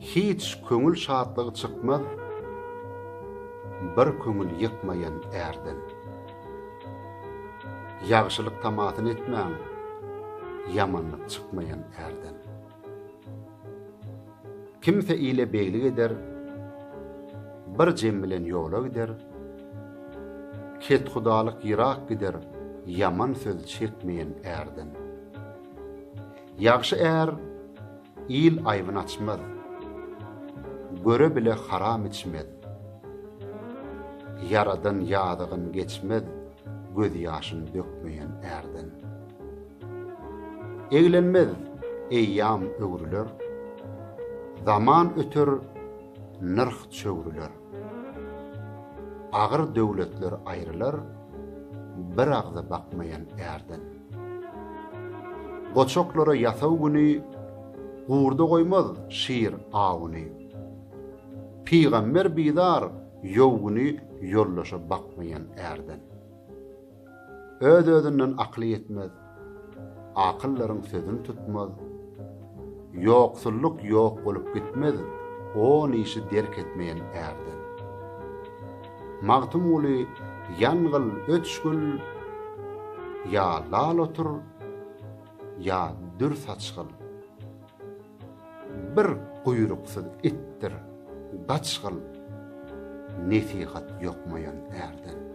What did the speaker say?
hiç köňül şadlygy çykmaz, bir köňül ýykmaýan erden. Ýagşylyk tamatyn etmäň, yamanlyk çykmaýan erden. Kimse ile beýlik eder, bir jem bilen ýola gider, ket hudalyk ýyrak gider, yaman söz çekmeýän erden. Ýagşy er il aýbyn açmaz, göre bile haram içmez. Yaradan ýadygyn geçmez, göz ýaşyn dökmeýän erden. Eglenmez, eýýam öwrüler, zaman ötür, nırh çöwrüler. Agyr döwletler aýrylar, bir agza bakmayan erden. Goçoklara ýasaw güni, gurda goýmaz şiir awyny. Pigamber bidar, ýowguny ýollaşa bakmayan erden. Öz-özünden akly etmez, akyllaryň sözüni tutmaz, ýoksulluk ýok bolup gitmez, o işi derk etmeyen erden. Magtym uly ýangyl öçgül, ya lal otur, ya dür saçgyl. Bir guýruksyz ittir, gaçgyl, nesihat ýokmayan erden.